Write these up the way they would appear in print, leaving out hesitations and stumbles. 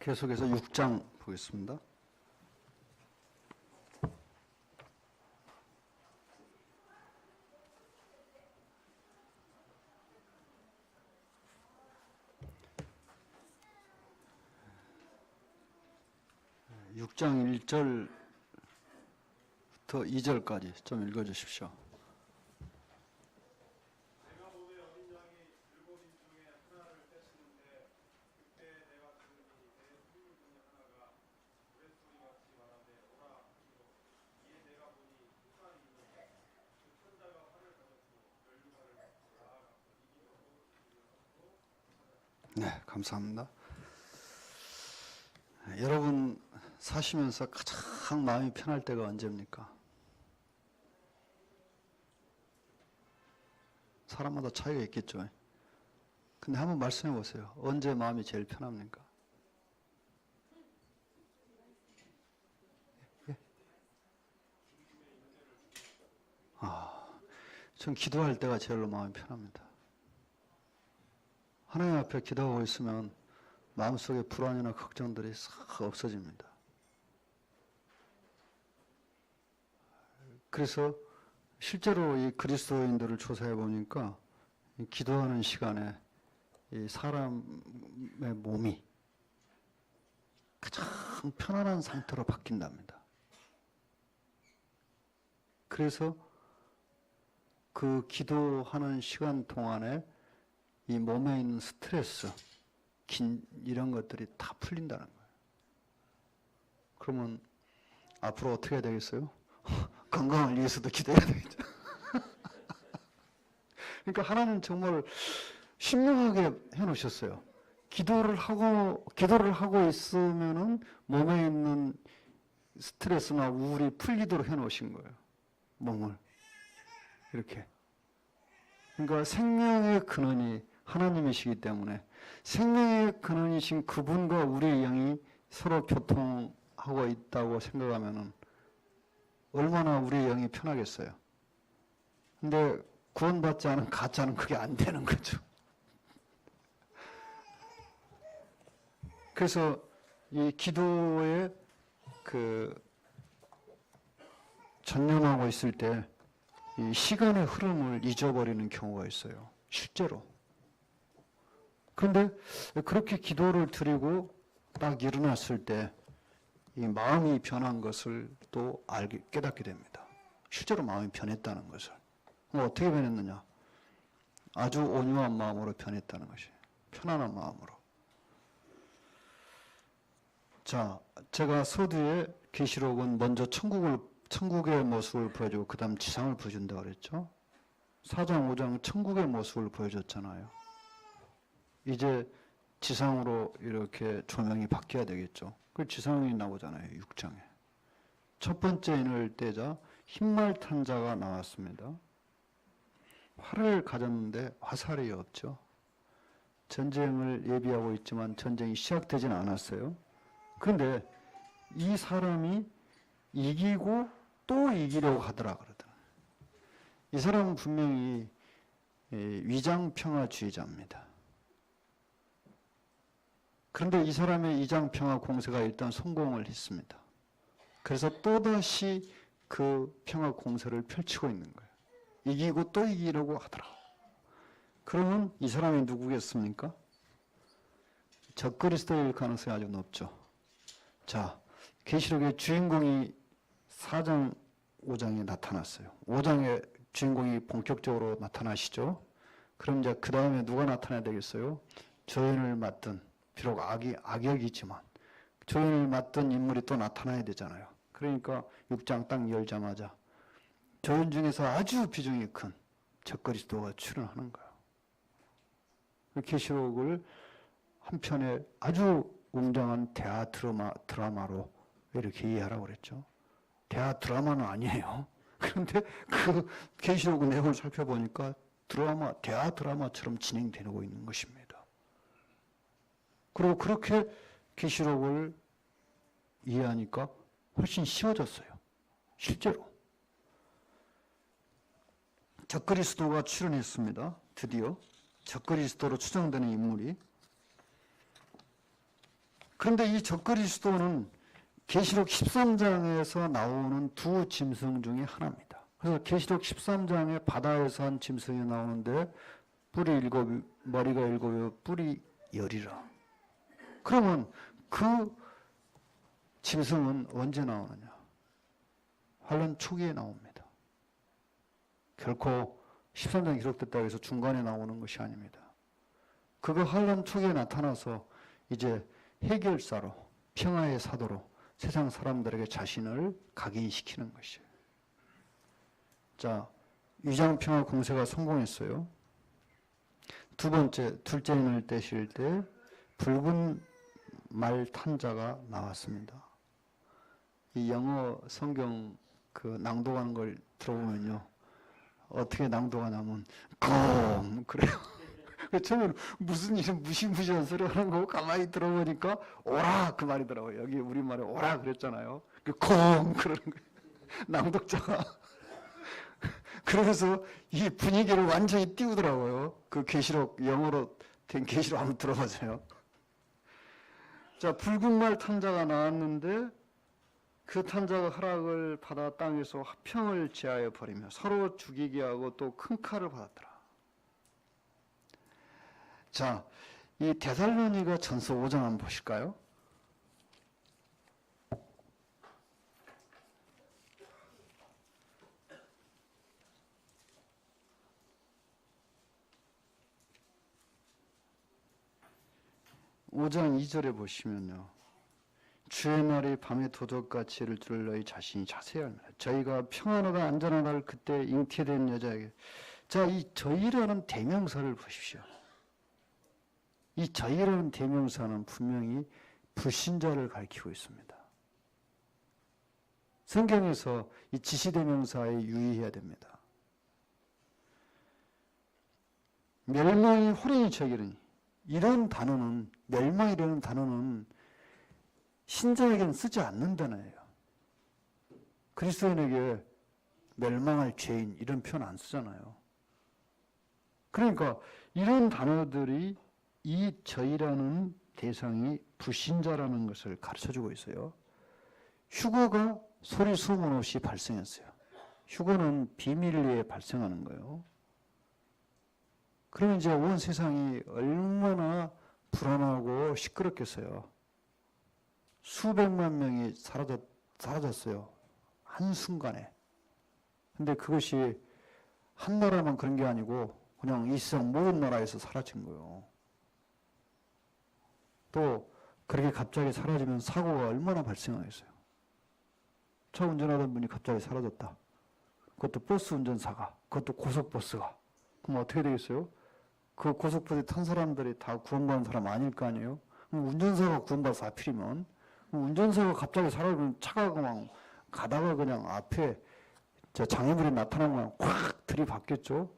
계속해서 6장 보겠습니다. (6장) 1절부터 2절까지 좀 읽어주십시오. 네, 감사합니다. 여러분 사시면서 가장 마음이 편할 때가 언제입니까? 사람마다 차이가 있겠죠. 근데 한번 말씀해 보세요. 언제 마음이 제일 편합니까? 예? 전 기도할 때가 제일로 마음이 편합니다. 하나님 앞에 기도하고 있으면 마음속에 불안이나 걱정들이 싹 없어집니다. 그래서 실제로 이 그리스도인들을 조사해 보니까 이 기도하는 시간에 이 사람의 몸이 가장 편안한 상태로 바뀐답니다. 그래서 그 기도하는 시간 동안에 이 몸에 있는 스트레스, 이런 것들이 다 풀린다는 거예요. 그러면 앞으로 어떻게 해야 되겠어요? 건강을 위해서도 기도해야 되겠죠. 그러니까 하나님 정말 신명하게 해놓으셨어요. 기도를 하고 있으면은 몸에 있는 스트레스나 우울이 풀리도록 해놓으신 거예요. 몸을. 이렇게. 그러니까 생명의 근원이 하나님이시기 때문에 생명의 근원이신 그분과 우리의 영이 서로 교통하고 있다고 생각하면은 얼마나 우리의 영이 편하겠어요. 근데 구원받지 않은 가짜는 그게 안 되는 거죠. 그래서 이 기도에 전념하고 있을 때 이 시간의 흐름을 잊어버리는 경우가 있어요. 실제로. 그런데 그렇게 기도를 드리고 딱 일어났을 때 이 마음이 변한 것을 또 깨닫게 됩니다. 실제로 마음이 변했다는 것을. 어떻게 변했느냐? 아주 온유한 마음으로 변했다는 것이에요. 편안한 마음으로. 자, 제가 서두에 계시록은 먼저 천국의 모습을 보여주고 그 다음 지상을 보여준다고 그랬죠. 4장 5장 천국의 모습을 보여줬잖아요. 이제 지상으로 이렇게 조명이 바뀌어야 되겠죠. 그 지상이 나오잖아요. 6장에. 첫 번째 인을 떼자 흰말 탄 자가 나왔습니다. 활을 가졌는데 화살이 없죠. 전쟁을 예비하고 있지만 전쟁이 시작되진 않았어요. 그런데 이 사람이 이기고 또 이기려고 하더라 그러더라고요. 이 사람은 분명히 위장평화주의자입니다. 그런데 이 사람의 위장평화 공세가 일단 성공을 했습니다. 그래서 또다시 그 평화 공세를 펼치고 있는 거예요. 이기고 또 이기려고 하더라. 그러면 이 사람이 누구겠습니까? 적그리스도일 가능성이 아주 높죠. 자, 계시록의 주인공이 4장 5장에 나타났어요. 5장에 주인공이 본격적으로 나타나시죠. 그럼 이제 그 다음에 누가 나타나야 되겠어요? 조연을 맡은, 비록 악역이지만 조연을 맡은 인물이 또 나타나야 되잖아요. 그러니까 6장 딱 열자마자 조연 중에서 아주 비중이 큰 적그리스도가 출연하는 거예요. 계시록을 한편의 아주 웅장한 대화 드라마로 이렇게 이해하라고 그랬죠. 대화 드라마는 아니에요. 그런데 그 계시록 내용을 살펴보니까 대화 드라마처럼 진행되고 있는 것입니다. 그리고 그렇게 계시록을 이해하니까 훨씬 쉬워졌어요. 실제로. 적그리스도가 출연했습니다. 드디어 적그리스도로 추정되는 인물이. 그런데 이 적그리스도는 계시록 13장에서 나오는 두 짐승 중에 하나입니다. 그래서 계시록 13장에 바다에서 한 짐승이 나오는데 뿔이 7, 머리가 7, 뿔이 10이라. 그러면 그 짐승은 언제 나오느냐? 환란 초기에 나옵니다. 결코 13장 기록됐다고 해서 중간에 나오는 것이 아닙니다. 그거 환란 초기에 나타나서 이제 해결사로, 평화의 사도로 세상 사람들에게 자신을 각인시키는 것이에요. 자, 위장평화 공세가 성공했어요. 두 번째, 둘째 인을 떼실 때 붉은 말 탄자가 나왔습니다. 이 영어 성경 그 낭독하는 걸 들어보면요, 어떻게 낭독하냐면 공 그래요. 처음에는 무슨 일은 무시무시한 소리 하는 거고 가만히 들어보니까 오라 그 말이더라고요. 여기 우리말에 오라 그랬잖아요. 공 그러는 거예요. 낭독자가. 그래서 이 분위기를 완전히 띄우더라고요. 그 계시록, 영어로 된 계시록 한번 들어보세요. 자, 붉은 말 탄자가 나왔는데 그 탄자가 허락을 받아 땅에서 화평을 제하여 버리며 서로 죽이게 하고 또 큰 칼을 받았더라. 자, 이 데살로니가 전서 5장 한번 보실까요? (5장 2절에) 보시면요, 주의 날이 밤의 도적같이 이를 줄 너희 자신이 자세히 알면 저희가 평안하다 안전하다를 그때 잉태된 여자에게. 자, 이 저희라는 대명사를 보십시오. 이 저희라는 대명사는 분명히 불신자를 가리키고 있습니다. 성경에서 이 지시대명사에 유의해야 됩니다. 멸망이 호련히 저기르니, 이런 단어는, 멸망이라는 단어는 신자에게는 쓰지 않는 단어예요. 그리스도인에게 멸망할 죄인 이런 표현 안 쓰잖아요. 그러니까 이런 단어들이 이 저희라는 대상이 불신자라는 것을 가르쳐주고 있어요. 휴거가 소리 소문 없이 발생했어요. 휴거는 비밀리에 발생하는 거예요. 그러면 이제 온 세상이 얼마나 불안하고 시끄럽겠어요. 수백만 명이 사라졌어요. 한순간에. 근데 그것이 한 나라만 그런 게 아니고 그냥 이 세상 모든 나라에서 사라진 거예요. 또 그렇게 갑자기 사라지면 사고가 얼마나 발생하겠어요. 차 운전하던 분이 갑자기 사라졌다. 그것도 버스 운전사가, 그것도 고속버스가. 그럼 어떻게 되겠어요? 그 고속버스에 탄 사람들이 다 구원받은 사람 아닐 거 아니에요? 그럼 운전사가 구원받아서 하필이면, 운전사가 갑자기 사라지면 차가 그냥 가다가 그냥 앞에 장애물이 나타나면 콱 들이받겠죠?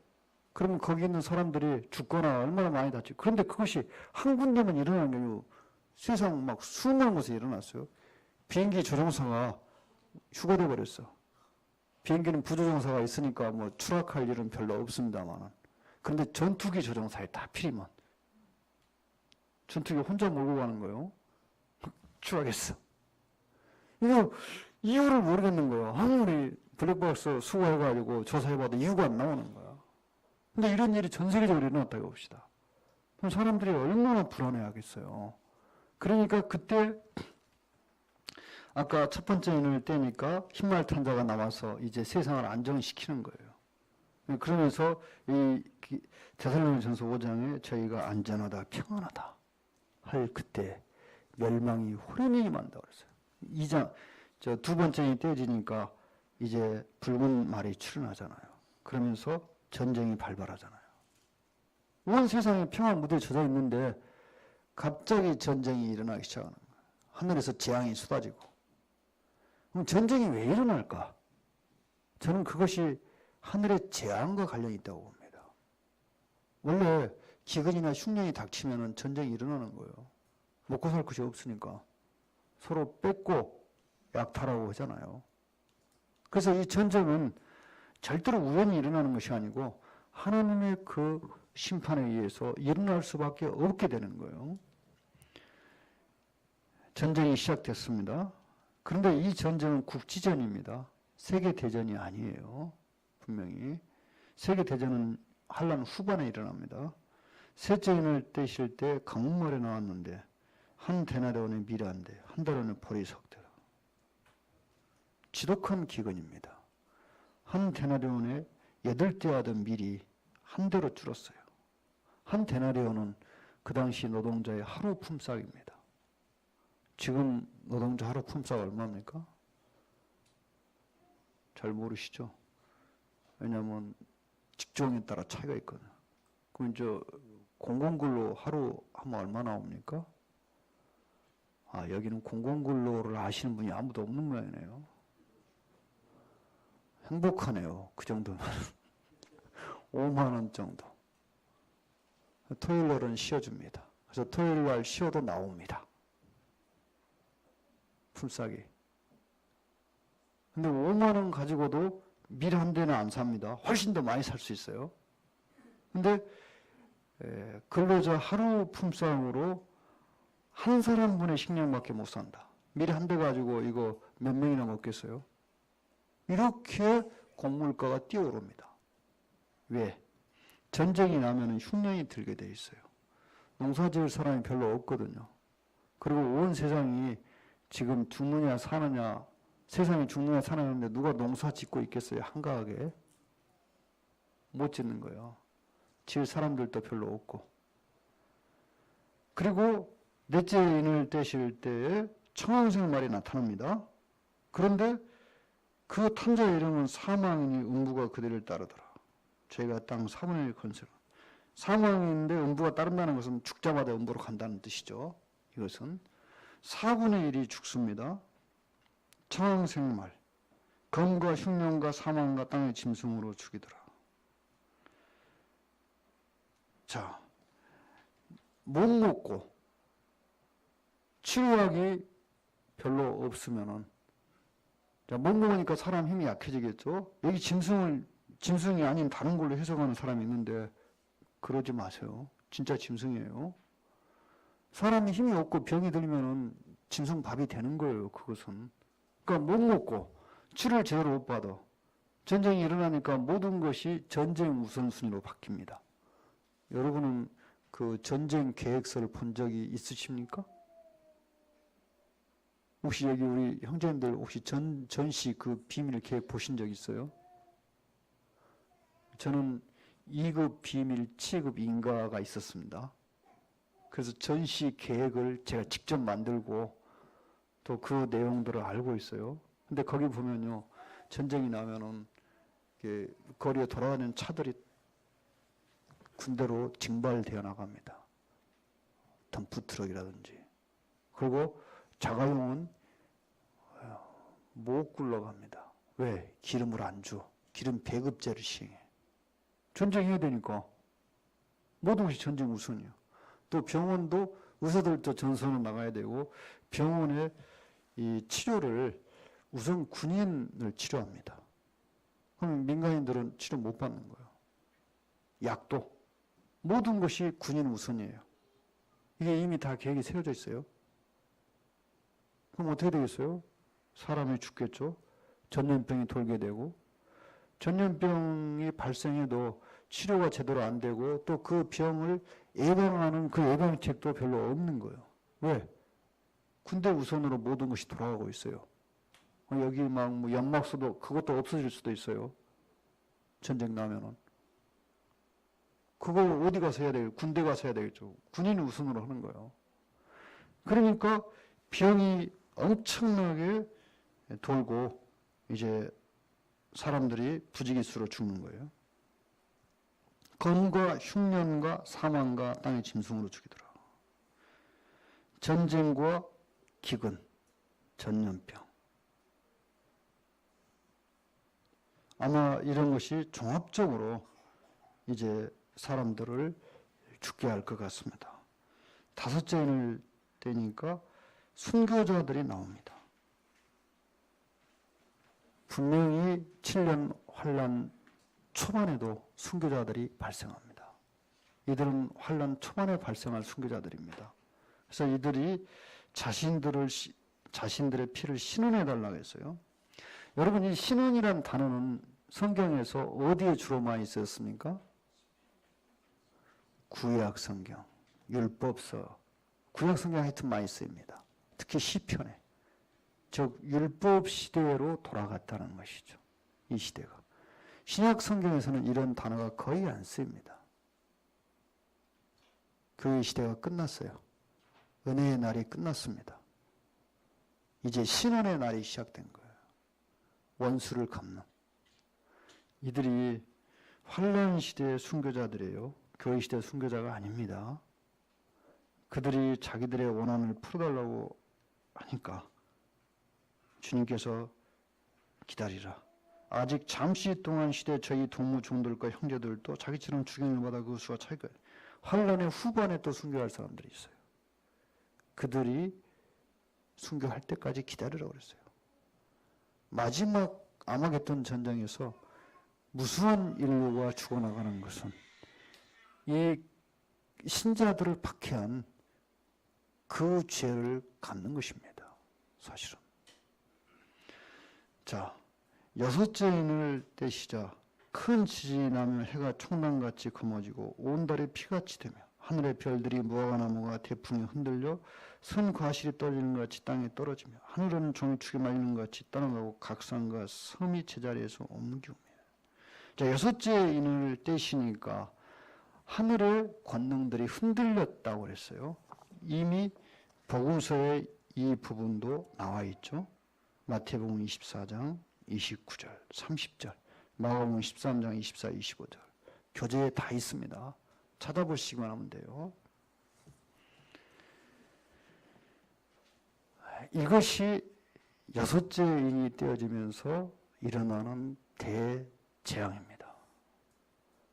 그러면 거기 있는 사람들이 죽거나 얼마나 많이 다치고. 그런데 그것이 한 군데만 일어나는 게 아니고 세상 막 수많은 곳에 일어났어요. 비행기 조종사가 휴가돼 버렸어. 비행기는 부조종사가 있으니까 뭐 추락할 일은 별로 없습니다만. 그런데 전투기 조종사에 다 필이면 전투기 혼자 몰고 가는 거예요. 추락했어. 이거 이유를 모르겠는 거예요. 아무리 블랙박스 수거해가지고 조사해봐도 이유가 안 나오는 거야. 근데 이런 일이 전 세계적으로 일어났다고 봅시다. 그럼 사람들이 얼마나 불안해하겠어요. 그러니까 그때 아까 첫 번째 인을 떼니까 흰말 탄자가 나와서 이제 세상을 안정시키는 거예요. 그러면서 이 데살로니가전서 5장에 저희가 안전하다 평안하다 할 그때 멸망이 호련히 임한다 그랬어요. 2장 두 번째 인이 떼지니까 이제 붉은 말이 출현하잖아요. 그러면서 전쟁이 발발하잖아요. 온 세상에 평화 무대에 젖어 있는데 갑자기 전쟁이 일어나기 시작하는 거예요. 하늘에서 재앙이 쏟아지고. 그럼 전쟁이 왜 일어날까? 저는 그것이 하늘의 재앙과 관련이 있다고 봅니다. 원래 기근이나 흉년이 닥치면 전쟁이 일어나는 거예요. 먹고 살 것이 없으니까 서로 뺏고 약탈하고 하잖아요. 그래서 이 전쟁은 절대로 우연히 일어나는 것이 아니고 하나님의 그 심판에 의해서 일어날 수밖에 없게 되는 거예요. 전쟁이 시작됐습니다. 그런데 이 전쟁은 국지전입니다. 세계대전이 아니에요. 분명히. 세계대전은 한란 후반에 일어납니다. 셋째 인을 떼실 때 강문말에 나왔는데 한 데나리온의 미라인데 한 달원의 보리석대라. 지독한 기근입니다. 한 데나리온에 8대 하던 밀이 한 대로 줄었어요. 한 데나리온은 그 당시 노동자의 하루 품삯입니다. 지금 노동자 하루 품삯 얼마입니까? 잘 모르시죠? 왜냐하면 직종에 따라 차이가 있거든요. 그럼 공공근로 하루 하면 얼마 나옵니까? 아, 여기는 공공근로를 아시는 분이 아무도 없는 모양이네요. 행복하네요. 그 정도면. 5만 원 정도. 토요일 날은 쉬어줍니다. 그래서 토요일 날 쉬어도 나옵니다. 품삯이. 근데 5만 원 가지고도 밀 한 대는 안 삽니다. 훨씬 더 많이 살 수 있어요. 근데 근로자 하루 품삯으로 한 사람분의 식량밖에 못 산다. 밀 한 대 가지고 이거 몇 명이나 먹겠어요? 이렇게 곡물가가 뛰어오릅니다. 왜? 전쟁이 나면 흉년이 들게 돼 있어요. 농사 지을 사람이 별로 없거든요. 그리고 온 세상이 지금 죽느냐 사느냐, 세상이 죽느냐 사느냐인데 누가 농사 짓고 있겠어요? 한가하게. 못 짓는 거예요. 지을 사람들도 별로 없고. 그리고 넷째 인을 떼실 때에 청황생말이 나타납니다. 그런데 그 탄자의 이름은 사망이니 음부가 그들을 따르더라. 저희가 땅 4분의 1 건설. 사망인데 음부가 따른다는 것은 죽자마자 음부로 간다는 뜻이죠. 이것은 4분의 1이 죽습니다. 청황생말. 검과 흉년과 사망과 땅의 짐승으로 죽이더라. 자, 못 먹고 치료약이 별로 없으면은, 자, 못 먹으니까 사람 힘이 약해지겠죠? 여기 짐승이 아닌 다른 걸로 해석하는 사람이 있는데, 그러지 마세요. 진짜 짐승이에요. 사람이 힘이 없고 병이 들면은 짐승 밥이 되는 거예요, 그것은. 그러니까 못 먹고 치료를 제대로 못 받아. 전쟁이 일어나니까 모든 것이 전쟁 우선순위로 바뀝니다. 여러분은 그 전쟁 계획서를 본 적이 있으십니까? 혹시 여기 우리 형제님들 혹시 전시 그 비밀 계획 보신 적 있어요? 저는 2급 비밀 7급 인가가 있었습니다. 그래서 전시 계획을 제가 직접 만들고 또 그 내용들을 알고 있어요. 근데 거기 보면요, 전쟁이 나면은 거리에 돌아다니는 차들이 군대로 징발되어 나갑니다. 덤프트럭이라든지. 그리고 자가용은 못 굴러갑니다. 왜? 기름을 안 줘. 기름 배급제를 시행해. 전쟁해야 되니까. 모든 것이 전쟁 우선이에요. 또 병원도 의사들도 전선으로 나가야 되고, 병원의 이 치료를 우선 군인을 치료합니다. 그럼 민간인들은 치료 못 받는 거예요. 약도. 모든 것이 군인 우선이에요. 이게 이미 다 계획이 세워져 있어요. 그럼 어떻게 되겠어요? 사람이 죽겠죠. 전염병이 돌게 되고, 전염병이 발생해도 치료가 제대로 안 되고, 또 그 병을 예방하는 그 예방책도 별로 없는 거예요. 왜? 군대 우선으로 모든 것이 돌아가고 있어요. 여기 막 뭐 연막수도 그것도 없어질 수도 있어요. 전쟁 나면은. 그걸 어디 가서 해야 되겠죠? 군대 가서 해야 되겠죠. 군인이 우선으로 하는 거예요. 그러니까 병이 엄청나게 돌고 이제 사람들이 부지기수로 죽는 거예요. 검과 흉년과 사망과 땅의 짐승으로 죽이더라. 전쟁과 기근, 전염병. 아마 이런 것이 종합적으로 이제 사람들을 죽게 할 것 같습니다. 5째 인을 떼니까 순교자들이 나옵니다. 분명히 7년 환란 초반에도 순교자들이 발생합니다. 이들은 환란 초반에 발생할 순교자들입니다. 그래서 이들이 자신들의 피를 신원해 달라고 했어요. 여러분, 이 신원이란 단어는 성경에서 어디에 주로 많이 쓰였습니까? 구약 성경, 율법서, 구약 성경 하여튼 많이 쓰입니다. 특히 시편에. 즉 율법 시대로 돌아갔다는 것이죠. 이 시대가. 신약 성경에서는 이런 단어가 거의 안 쓰입니다. 그 시대가 끝났어요. 은혜의 날이 끝났습니다. 이제 신원의 날이 시작된 거예요. 원수를 갚는. 이들이 환난 시대의 순교자들이에요. 교회 시대 순교자가 아닙니다. 그들이 자기들의 원한을 풀어달라고 하니까 주님께서 기다리라. 아직 잠시 동안 시대 저희 동무 종들과 형제들도 자기처럼 주경을 받아 그 수와 차이가 환난의 후반에 또 순교할 사람들이 있어요. 그들이 순교할 때까지 기다리라고 그랬어요. 마지막 아마겟돈 전쟁에서 무수한 인류가 죽어나가는 것은 이 신자들을 박해한 그 죄를 갚는 것입니다. 사실은. 자, 여섯째 인을 떼시자 큰 지진이 나며 해가 총난같이 검어지고 온 달이 피같이 되며 하늘의 별들이 무화과나무가 태풍에 흔들려 선 과실이 떨어지는 것 같이 땅에 떨어지며 하늘은 종축에 말리는 것 같이 떠나가고 각 산과 섬이 제자리에서 옮기며. 자, 여섯째 인을 떼시니까 하늘의 권능들이 흔들렸다고 그랬어요. 이미 복음서에 이 부분도 나와 있죠. 마태복음 24장 29절, 30절, 마가복음 13장 24, 25절. 교재에 다 있습니다. 찾아보시기만 하면 돼요. 이것이 여섯째 인이 떼어지면서 일어나는 대재앙입니다.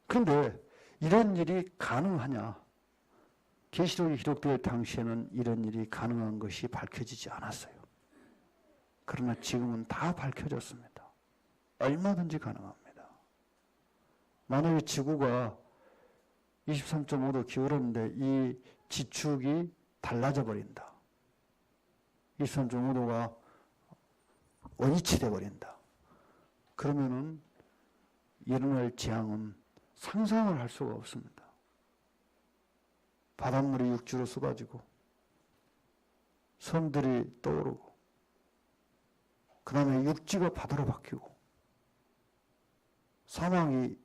그런데 이런 일이 가능하냐? 계시록이 기록될 당시에는 이런 일이 가능한 것이 밝혀지지 않았어요. 그러나 지금은 다 밝혀졌습니다. 얼마든지 가능합니다. 만약에 지구가 23.5도 기울었는데 이 지축이 달라져 버린다. 23.5도가 원위치 돼 버린다. 그러면은 일어날 재앙은 상상을 할 수가 없습니다. 바닷물이 육지로 쏟아지고 섬들이 떠오르고 그 다음에 육지가 바다로 바뀌고 사망이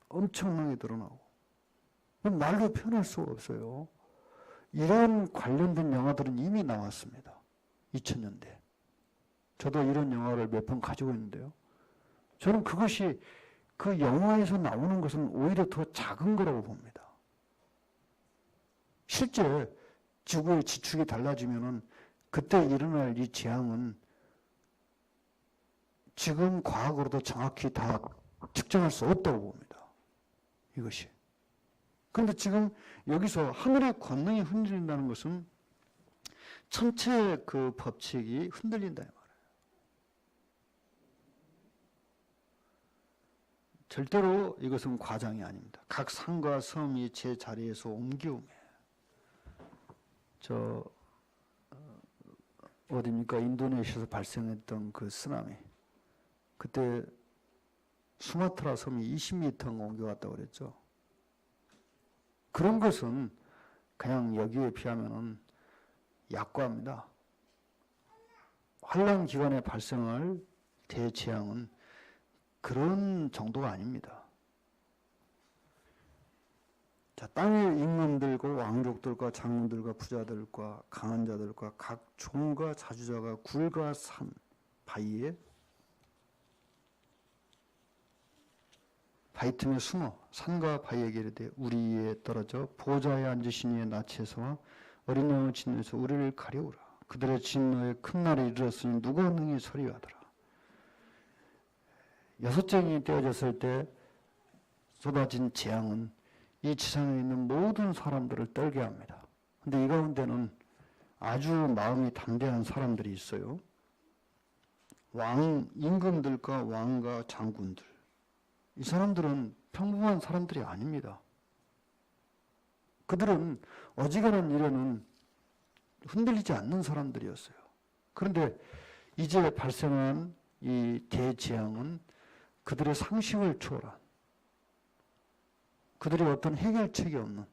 엄청나게 드러나고 말로 표현할 수가 없어요. 이런 관련된 영화들은 이미 나왔습니다. 2000년대. 저도 이런 영화를 몇 편 가지고 있는데요. 저는 그것이 그 영화에서 나오는 것은 오히려 더 작은 거라고 봅니다. 실제 지구의 지축이 달라지면은 그때 일어날 이 재앙은 지금 과학으로도 정확히 다 측정할 수 없다고 봅니다. 이것이. 그런데 지금 여기서 하늘의 권능이 흔들린다는 것은 천체의 그 법칙이 흔들린다 이 말이에요. 절대로 이것은 과장이 아닙니다. 각 산과 섬이 제 자리에서 옮기우매. 어디입니까? 인도네시아에서 발생했던 그 쓰나미. 그때 수마트라 섬이 20m가 옮겨갔다고 그랬죠. 그런 것은 그냥 여기에 비하면은 약과입니다. 환란 기간에 발생할 대재앙은 그런 정도가 아닙니다. 자, 땅의 임금들과 왕족들과 장군들과 부자들과 강한 자들과 각 종과 자주자가 굴과 산, 바위 틈에 숨어 산과 바위에게 이르되 우리 위에 떨어져 보좌에 앉으신 이의 낯에서와 어린 양의 진노에서 우리를 가려우라. 그들의 진노에 큰 날이 이르렀으니 누가 능히 서리하더라. 여섯째 인이 떼어졌을 때 쏟아진 재앙은 이 지상에 있는 모든 사람들을 떨게 합니다. 그런데 이 가운데는 아주 마음이 담대한 사람들이 있어요. 임금들과 왕과 장군들. 이 사람들은 평범한 사람들이 아닙니다. 그들은 어지간한 일에는 흔들리지 않는 사람들이었어요. 그런데 이제 발생한 이 대재앙은 그들의 상식을 초월한, 그들의 어떤 해결책이 없는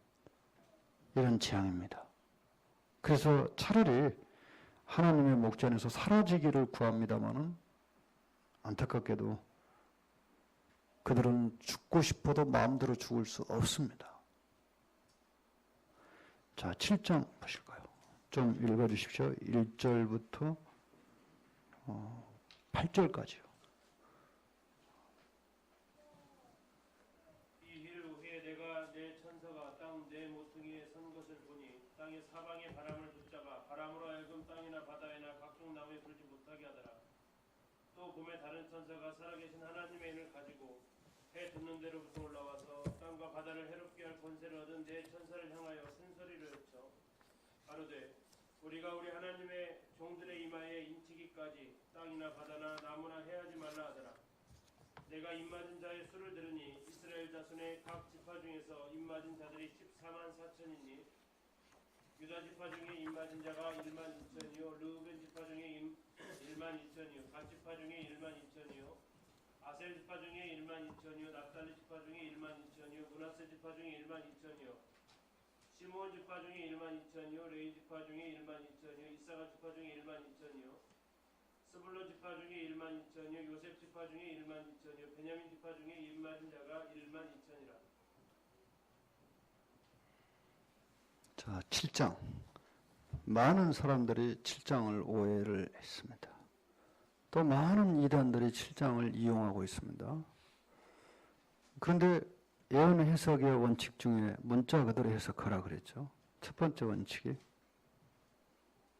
이런 재앙입니다. 그래서 차라리 하나님의 목자 안에서 사라지기를 구합니다마는 안타깝게도 그들은 죽고 싶어도 마음대로 죽을 수 없습니다. 자, 7장 보실까요? 좀 읽어주십시오. 1절부터 8절까지요. 이 일 후에 내가 내 천사가 땅 네 모퉁이에 선 것을 보니 땅의 사방에 바람을 붙잡아 바람으로 하여금 땅이나 바다에나 각종 나무에 불지 못하게 하더라. 또 봄에 다른 천사가 살아계신 하나님의 인을 가지고 해 돋는 데로부터 올라와서 땅과 바다를 해롭게 할 권세를 얻은 네 천사를 향하여 큰 소리를 외쳐 가로되 우리가 우리 하나님의 종들의 이마에 인치기까지 땅이나 바다나 나무나 해하지 말라 하더라. 내가 입맞은 자의 수를 들으니 이스라엘 자손의 각 지파 중에서 입맞은 자들이 14만 4천이니 유다 지파 중에 입맞은 자가 1만 2천이요 르우벤 지파 중에 1만 2천이요 갓 지파 중에 1만 2천이요 아셀 지파 중에 1만 2천이요 납달리 지파 중에 1만 2천이요 므낫세 지파 중에 1만 2천이요 시므온 지파 중에 1만 2천이요 레위 지파 중에 1만 2천이요 이사가 지파 중에 1만 2천이요 스불론 지파 중에 1만 2천이요 요셉 지파 중에 1만 2천이요 베냐민 지파 중에 입맞은 자가 1만 2천이라. 자, 7장. 많은 사람들이 7장을 오해를 했습니다. 또 많은 이단들이 7장을 이용하고 있습니다. 그런데 예언 해석의 원칙 중에 문자 그대로 해석하라 그랬죠. 첫 번째 원칙이.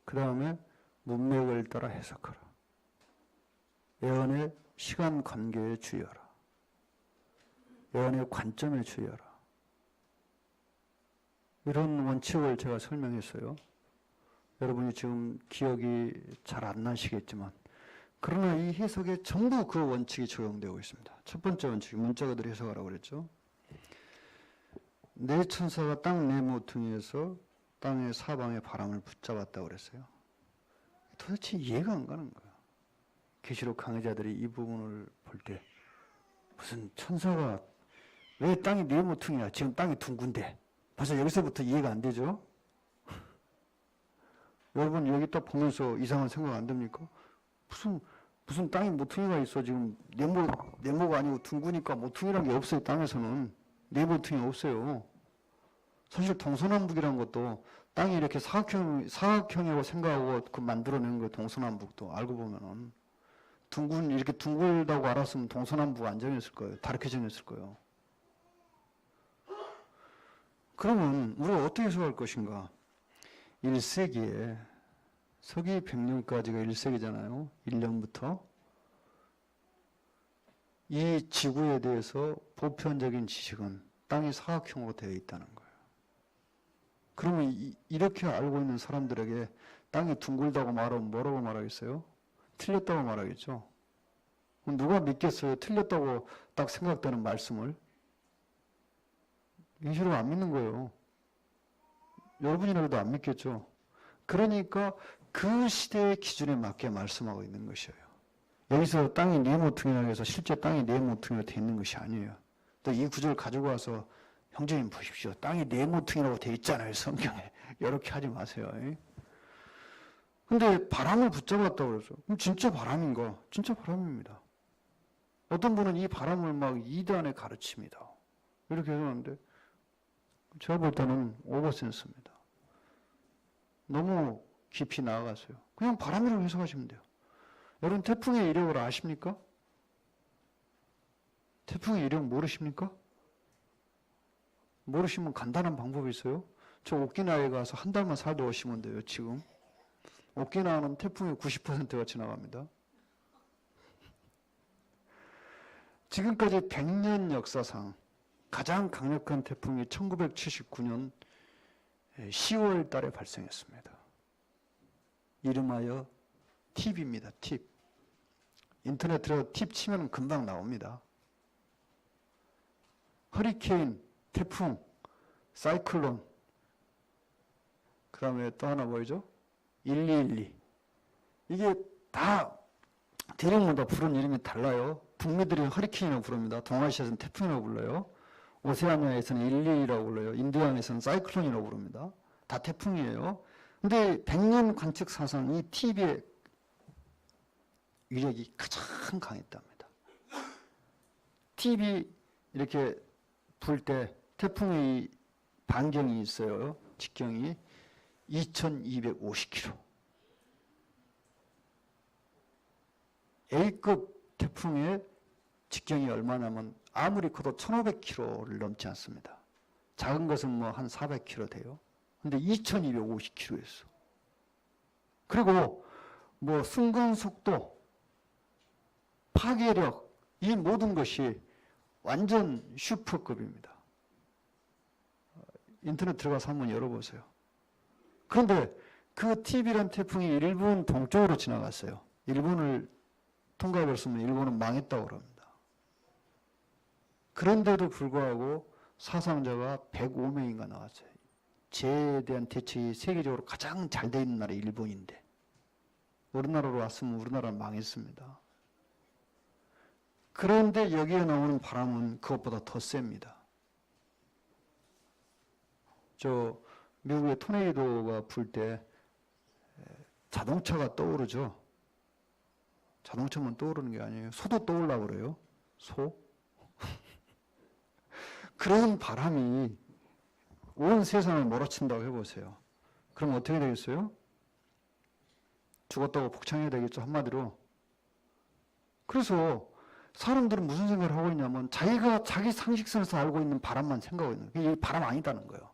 그 다음에 문맥을 따라 해석하라. 예언의 시간 관계에 주의하라. 예언의 관점에 주의하라. 이런 원칙을 제가 설명했어요. 여러분이 지금 기억이 잘 안 나시겠지만 그러나 이 해석에 전부 그 원칙이 적용되고 있습니다. 첫 번째 원칙이 문자 그대로 해석하라고 그랬죠. 네 천사가 땅 네 모퉁이에서 땅의 사방의 바람을 붙잡았다고 그랬어요. 도대체 이해가 안 가는 거예요. 계시록 강의자들이 이 부분을 볼 때 무슨 천사가 왜 땅이 네 모퉁이야? 지금 땅이 둥근데. 벌써 여기서부터 이해가 안 되죠? 여러분 여기 딱 보면서 이상한 생각 안 듭니까? 무슨 땅에 모퉁이가 있어. 지금 네모가 아니고 둥그니까 모퉁이란 게 없어요. 땅에서는. 네 모퉁이 없어요. 사실 동서남북이란 것도 땅이 이렇게 사각형이라고 생각하고 그 만들어낸 거예요. 동서남북도 알고 보면은 이렇게 둥글다고 알았으면 동서남북 안 정했을 거예요. 다르게 정했을 거예요. 그러면 우리가 어떻게 해석할 것인가? 1세기에 서기 100년까지가 1세기잖아요. 1년부터. 이 지구에 대해서 보편적인 지식은 땅이 사각형으로 되어 있다는 거예요. 그러면 이렇게 알고 있는 사람들에게 땅이 둥글다고 말하면 뭐라고 말하겠어요? 틀렸다고 말하겠죠. 그럼 누가 믿겠어요? 틀렸다고 딱 생각되는 말씀을. 계시록 안 믿는 거예요. 여러분이라도 안 믿겠죠. 그러니까 그 시대의 기준에 맞게 말씀하고 있는 것이에요. 여기서 땅이 네 모퉁이라고 해서 실제 땅이 네 모퉁이로 되어 있는 것이 아니에요. 또 이 구절을 가지고 와서 형제님 보십시오. 땅이 네 모퉁이라고 되어 있잖아요. 성경에. 이렇게 하지 마세요. 근데 바람을 붙잡았다고 그러죠. 그럼 진짜 바람인가? 진짜 바람입니다. 어떤 분은 이 바람을 막 이단의 가르칩니다. 이렇게 해서는데 제가 볼 때는 오버센스입니다. 너무 깊이 나아갔어요. 그냥 바람이라고 해석하시면 돼요. 여러분 태풍의 이력을 아십니까? 태풍의 이력 모르십니까? 모르시면 간단한 방법이 있어요. 저 오키나와에 가서 한 달만 살다 오시면 돼요. 지금 오키나와는 태풍의 90%가 지나갑니다. 지금까지 100년 역사상 가장 강력한 태풍이 1979년 10월 달에 발생했습니다. 이름하여 팁입니다. 팁. 인터넷으로 팁 치면 금방 나옵니다. 허리케인, 태풍, 사이클론, 그 다음에 또 하나 뭐죠? 1212. 이게 다 대륙마다 부른 이름이 달라요. 북미들이 허리케인이라고 부릅니다. 동아시아에서는 태풍이라고 불러요. 오세아니아에서는 112라고 불러요. 인도양에서는 사이클론이라고 부릅니다. 다 태풍이에요. 근데 100년 관측 사상 이 TV의 위력이 가장 강했답니다. TV 이렇게 불 때 태풍의 반경이 있어요. 직경이 2250km. A급 태풍의 직경이 얼마냐면 아무리 커도 1500km를 넘지 않습니다. 작은 것은 뭐 한 400km 돼요. 근데 2250km였어. 그리고 뭐 순간 속도, 파괴력, 이 모든 것이 완전 슈퍼급입니다. 인터넷 들어가서 한번 열어보세요. 그런데 그 TV란 태풍이 일본 동쪽으로 지나갔어요. 일본을 통과해버렸으면 일본은 망했다고 그럽니다. 그런데도 불구하고 사상자가 105명인가 나왔어요. 재해에 대한 대책이 세계적으로 가장 잘 돼 있는 나라 일본인데 우리나라로 왔으면 우리나라는 망했습니다. 그런데 여기에 나오는 바람은 그것보다 더 셉니다. 미국의 토네이도가 불 때 자동차가 떠오르죠. 자동차만 떠오르는 게 아니에요. 소도 떠올라 그래요. 소. 그런 바람이 온 세상을 몰아친다고 해보세요. 그럼 어떻게 되겠어요? 죽었다고 복창해야 되겠죠, 한마디로. 그래서 사람들은 무슨 생각을 하고 있냐면 자기가 자기 상식선에서 알고 있는 바람만 생각하고 있는 거예요. 이게 바람 아니다는 거예요.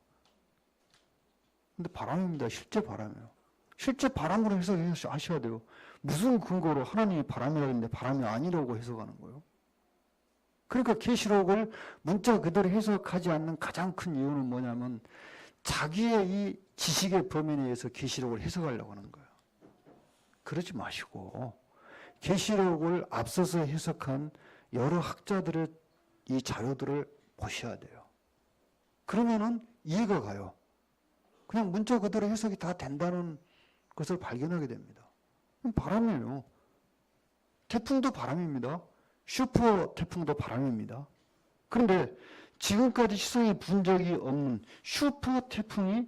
근데 바람입니다. 실제 바람이에요. 실제 바람으로 해석하셔야 돼요. 무슨 근거로 하나님이 바람이라고 했는데 바람이 아니라고 해석하는 거예요. 그러니까 계시록을 문자 그대로 해석하지 않는 가장 큰 이유는 뭐냐면 자기의 이 지식의 범위 내에서 계시록을 해석하려고 하는 거예요. 그러지 마시고 계시록을 앞서서 해석한 여러 학자들의 이 자료들을 보셔야 돼요. 그러면은 이해가 가요. 그냥 문자 그대로 해석이 다 된다는 것을 발견하게 됩니다. 바람이에요. 태풍도 바람입니다. 슈퍼 태풍도 바람입니다. 그런데 지금까지 시성에 분 적이 없는 슈퍼 태풍이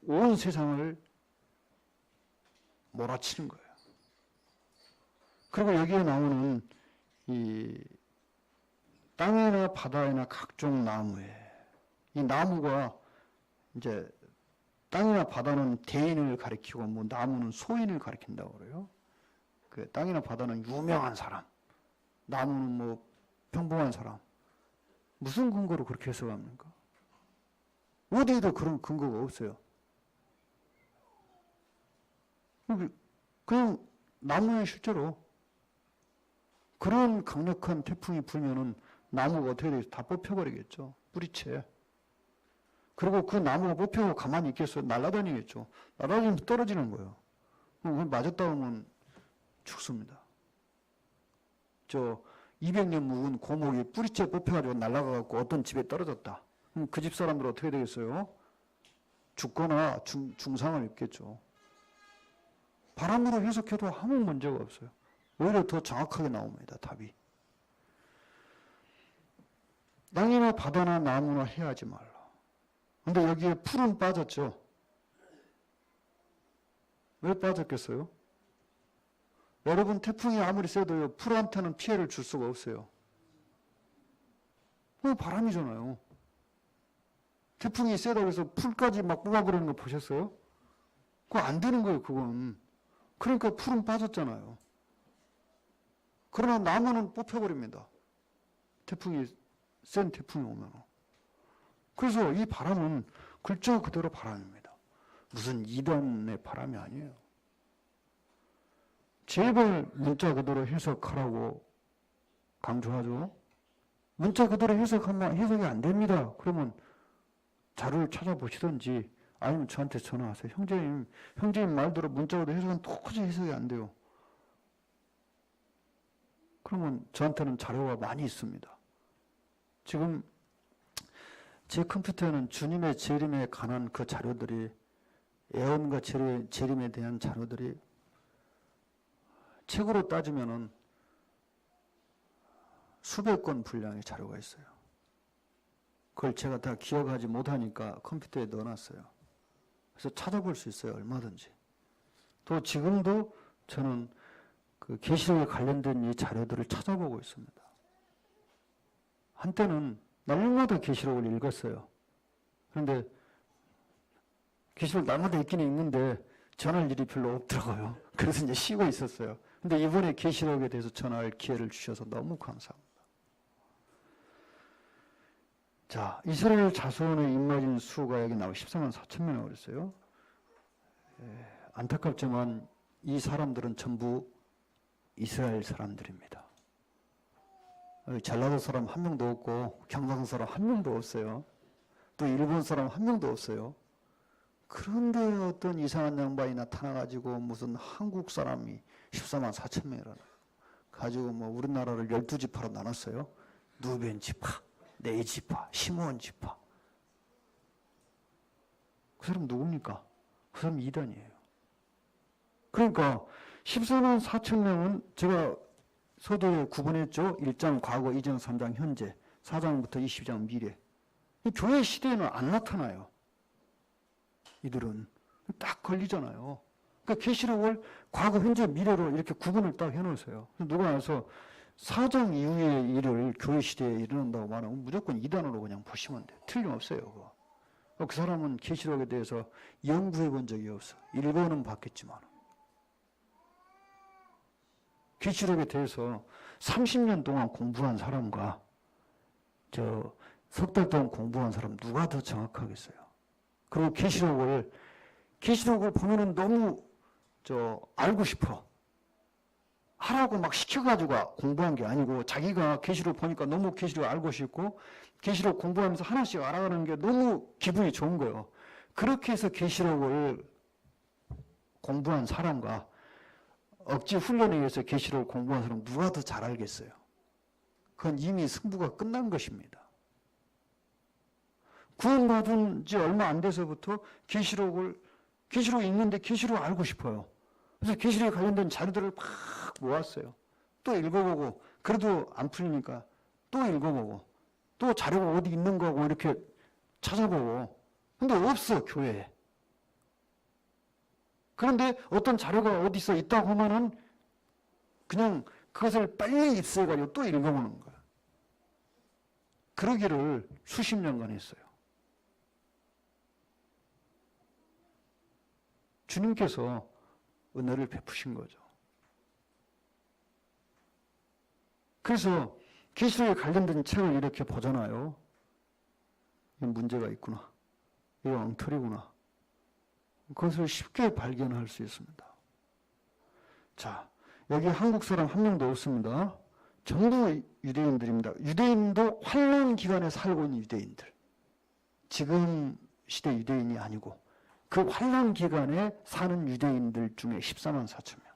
온 세상을 몰아치는 거예요. 그리고 여기에 나오는 이 땅이나 바다에나 각종 나무에 이 나무가 이제 땅이나 바다는 대인을 가리키고 뭐 나무는 소인을 가리킨다고 그래요. 그 땅이나 바다는 유명한 사람, 나무는 뭐 평범한 사람. 무슨 근거로 그렇게 해석합니까? 어디에도 그런 근거가 없어요. 그냥 나무에 실제로 그런 강력한 태풍이 불면은 나무가 어떻게 되겠어요? 다 뽑혀버리겠죠. 뿌리채. 그리고 그 나무가 뽑혀고 가만히 있겠어요? 날아다니겠죠. 날아다니면 떨어지는 거예요. 그럼 맞았다 하면 죽습니다. 200년 묵은 고목이 뿌리채 뽑혀가지고 날아가고 어떤 집에 떨어졌다. 그럼 그 집 사람들 어떻게 되겠어요? 죽거나 중상을 입겠죠. 바람으로 해석해도 아무 문제가 없어요. 오히려 더 정확하게 나옵니다. 답이. 땅이나 바다나 나무나 해하지 말라. 근데 여기에 풀은 빠졌죠. 왜 빠졌겠어요? 여러분 태풍이 아무리 세도요 풀한테는 피해를 줄 수가 없어요. 바람이잖아요. 태풍이 세다고 해서 풀까지 막 뽑아버리는 거 보셨어요? 그거 안 되는 거예요. 그건. 그러니까 풀은 빠졌잖아요. 그러나 나무는 뽑혀버립니다. 센 태풍이 오면. 그래서 이 바람은 글자 그대로 바람입니다. 무슨 이단의 바람이 아니에요. 제발 문자 그대로 해석하라고 강조하죠. 문자 그대로 해석하면 해석이 안 됩니다. 그러면 자료를 찾아보시든지 아니면 저한테 전화하세요. 형제님 말대로 문자 그대로 해석은 도저히 해석이 안 돼요. 그러면 저한테는 자료가 많이 있습니다. 지금 제 컴퓨터에는 주님의 재림에 관한 그 자료들이 예언과 재림에 대한 자료들이 책으로 따지면은 수백 권 분량의 자료가 있어요. 그걸 제가 다 기억하지 못하니까 컴퓨터에 넣어놨어요. 그래서 찾아볼 수 있어요. 얼마든지. 또 지금도 저는 그 계시록에 관련된 이 자료들을 찾아보고 있습니다. 한때는 날마다 계시록을 읽었어요. 그런데 계시록 날마다 읽기는 읽는데 전할 일이 별로 없더라고요. 그래서 이제 쉬고 있었어요. 근데 이번에 계시록에 대해서 전할 기회를 주셔서 너무 감사합니다. 자, 이스라엘 자손의 입맞은 수가 여기 나오고 14만 4천 명이라고 그랬어요. 안타깝지만 이 사람들은 전부 이스라엘 사람들입니다. 전라도 사람 한 명도 없고 경상도 사람 한 명도 없어요. 또 일본 사람 한 명도 없어요. 그런데 어떤 이상한 양반이 나타나가지고 무슨 한국 사람이 14만 4천 명이라는 가지고 뭐 우리나라를 12지파로 나눴어요. 누벤 지파, 네 지파, 시므온 지파. 그 사람 누굽니까? 그 사람 이단이에요. 그러니까 14만 4천 명은 제가 서두에 구분했죠. 1장 과거, 2장, 3장 현재, 4장부터 20장 미래. 이 교회 시대에는 안 나타나요. 이들은 딱 걸리잖아요. 그러니까 계시록을 과거, 현재, 미래로 이렇게 구분을 딱 해놓으세요. 누가 와서 4장 이후의 일을 교회 시대에 일어난다고 말하면 무조건 이단으로 그냥 보시면 돼요. 틀림없어요. 그거. 그 사람은 계시록에 대해서 연구해 본 적이 없어. 읽어는 봤겠지만. 계시록에 대해서 30년 동안 공부한 사람과 석 달 동안 공부한 사람 누가 더 정확하겠어요? 그리고 계시록을 보면은 너무 알고 싶어. 하라고 막 시켜가지고 공부한 게 아니고 자기가 계시록 보니까 너무 계시록 알고 싶고 계시록 공부하면서 하나씩 알아가는 게 너무 기분이 좋은 거예요. 그렇게 해서 계시록을 공부한 사람과 억지 훈련에 의해서 계시록을 공부한 사람 누가 더 잘 알겠어요? 그건 이미 승부가 끝난 것입니다. 구원받은 지 얼마 안 돼서부터 계시록 읽는데 계시록 알고 싶어요. 그래서 계시록에 관련된 자료들을 막 모았어요. 또 읽어보고 그래도 안 풀리니까 또 읽어보고 또 자료가 어디 있는 거고 이렇게 찾아보고 근데 없어 교회에. 그런데 어떤 자료가 어디서 있다고 하면은 그냥 그것을 빨리 입수해가지고 또 읽어보는 거예요. 그러기를 수십 년간 했어요. 주님께서 은혜를 베푸신 거죠. 그래서 계시록에 관련된 책을 이렇게 보잖아요. 이 문제가 있구나. 이거 엉터리구나. 그것을 쉽게 발견할 수 있습니다. 자, 여기 한국 사람 한 명도 없습니다. 전부 유대인들입니다. 유대인도 환란 기간에 살고 있는 유대인들. 지금 시대 유대인이 아니고 그 환란 기간에 사는 유대인들 중에 14만 4천 명.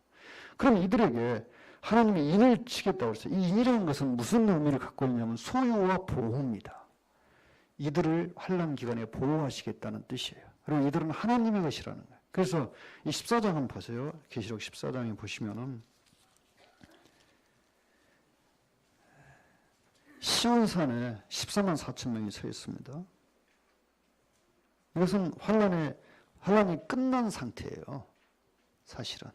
그럼 이들에게 하나님이 인을 치겠다고 했어요. 이 인이라는 것은 무슨 의미를 갖고 있냐면 소유와 보호입니다. 이들을 환란 기간에 보호하시겠다는 뜻이에요. 그리고 이들은 하나님의 것이라는 거예요. 그래서 이 14장 한번 보세요. 계시록 14장에 보시면은 시온산에 14만 4천 명이 서 있습니다. 이것은 환란이 끝난 상태예요. 사실은.